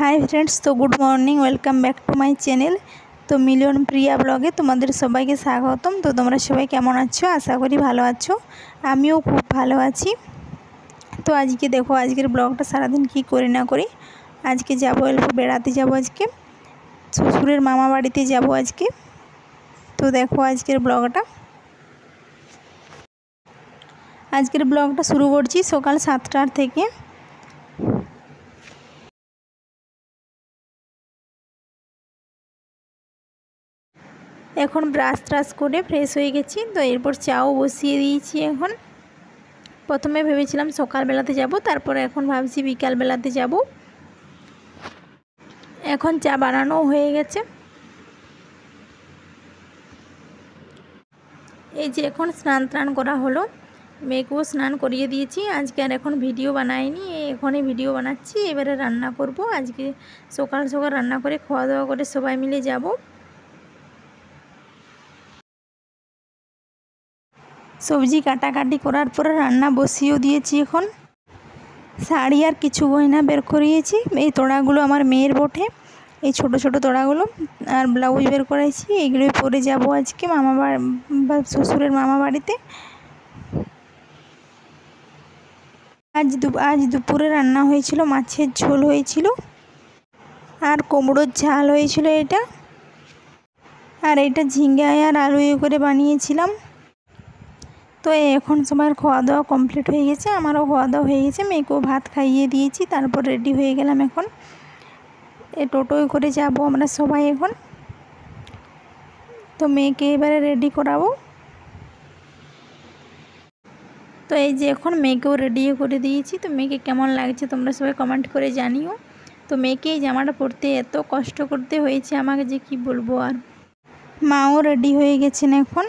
हाय friends, तो good morning, welcome back to my channel. तो मिलियन प्रिया ब्लगे तुम्हारे सबाइके स्वागतम। तो তোমরা সবাই কেমন আছো? আশা করি ভালো আছো। আমিও খুব ভালো আছি। তো আজকে দেখো আজকের ব্লগটা সারাদিন কি করি না করি। আজকে যাব অল্প বেড়াতে যাব, আজকে শ্বশুরের মামা বাড়িতে যাব আজকে। তো দেখো আজকের ব্লগটা শুরু করছি সকাল 7টার থেকে। এখন ব্রাশ ট্রাশ করে ফ্রেশ হয়ে গেছি। তো এরপর চাও বসিয়ে দিয়েছি। এখন প্রথমে ভেবেছিলাম সকালবেলাতে যাব, তারপরে এখন ভাবছি বিকালবেলাতে যাব। এখন চা বানানো হয়ে গেছে। এই যে এখন স্নান করা হলো, মেয়েকেও স্নান করিয়ে দিয়েছি। আজকে আর এখন ভিডিও বানাইনি, এখনই ভিডিও বানাচ্ছি। এবারে রান্না করব। আজকে সকাল সকাল রান্না করে খাওয়া দাওয়া করে সবাই মিলে যাব। সবজি কাটাকাটি করার পরে রান্না বসিয়েও দিয়েছি। এখন শাড়ি আর কিছু গয়না বের করিয়েছি। এই তোড়াগুলো আমার মেয়ের বটে, এই ছোট ছোট তোড়াগুলো, আর ব্লাউজ বের করেছি। এইগুলোই পরে যাব আজকে শ্বশুরের মামা বাড়িতে। আজ দুপুরে রান্না হয়েছিল, মাছের ঝোল হয়েছিল আর কুমড়োর ঝাল হয়েছিল এটা। আর এটা ঝিঙ্গা আর আলু করে বানিয়েছিলাম। তো এখন সবার খাওয়া দাওয়া কমপ্লিট হয়ে গেছে, আমারও খাওয়া দাওয়া হয়ে গেছে। মেয়েকেও ভাত খাইয়ে দিয়েছি, তারপর রেডি হয়ে গেলাম। এখন টোটোয় করে যাব আমরা সবাই এখন। তো মেয়েকে এবারে রেডি করাবো। তো এই যে এখন মেয়েকেও রেডি করে দিয়েছি। তো মেয়েকে কেমন লাগছে তোমরা সবাই কমেন্ট করে জানিও। তো মেয়েকে এই জামাটা পরতে এত কষ্ট করতে হয়েছে আমাকে, যে কি বলবো। আর মাও রেডি হয়ে গেছেন এখন।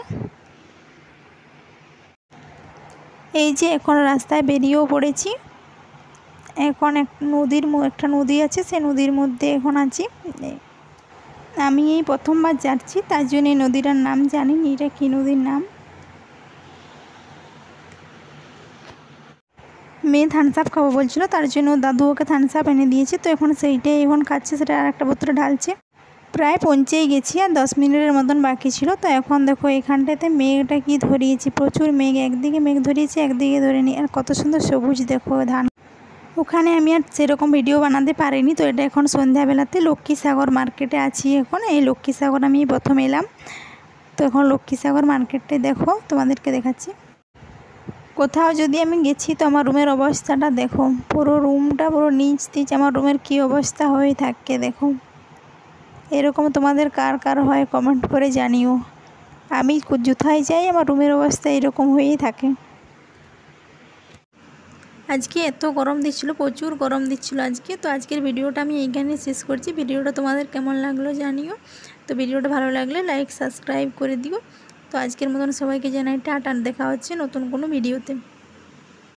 এই যে এখন রাস্তায় বেরিয়েও পড়েছি। এখন একটা নদী আছে, সেই নদীর মধ্যে এখন আছি। আমি এই প্রথমবার যাচ্ছি, তার জন্য এই নদীটার নাম জানিনি, এটা কী নদীর নাম। মেয়ে থামস আপ খাবো বলছিল, তার জন্য দাদু ওকে থামস আপ এনে দিয়েছে। তো এখন সেইটাই এখন খাচ্ছে, সেটা আর একটা বোতলে ঢালছে। প্রায় পৌঁছেই গেছি, আর 10 মিনিটের মতন বাকি ছিল। তো এখন দেখো এখানটাতে মেঘটা কি ধরিয়েছি, প্রচুর মেঘ। একদিকে মেঘ ধরিয়েছে, একদিকে ধরেনি। আর কত সুন্দর সবুজ দেখো ধান। ওখানে আমি আর সেরকম ভিডিও বানাতে পারিনি। তো এটা এখন সন্ধ্যাবেলাতে লক্ষ্মীসাগর মার্কেটে আছি এখন। এই লক্ষ্মীসাগর আমি প্রথম এলাম। তো এখন লক্ষ্মীসাগর মার্কেটে দেখো তোমাদেরকে দেখাচ্ছি। কোথাও যদি আমি গেছি, তো আমার রুমের অবস্থাটা দেখো, পুরো রুমটা পুরো নিচ আমার রুমের কি অবস্থা হয়ে থাকে দেখো। এরকম তোমাদের কার কার হয় কমেন্ট করে জানিও। আমি কোথায় যাই আমার রুমের অবস্থা এরকম হয়েই থাকে। আজকে এত গরম দিচ্ছিল, প্রচুর গরম দিচ্ছিল আজকে। তো আজকের ভিডিওটা আমি এইখানে শেষ করছি। ভিডিওটা তোমাদের কেমন লাগলো জানিও। তো ভিডিওটা ভালো লাগলে লাইক সাবস্ক্রাইব করে দিও। তো আজকের মতন সবাইকে জানাই টাটা, দেখা হচ্ছে নতুন কোনো ভিডিওতে।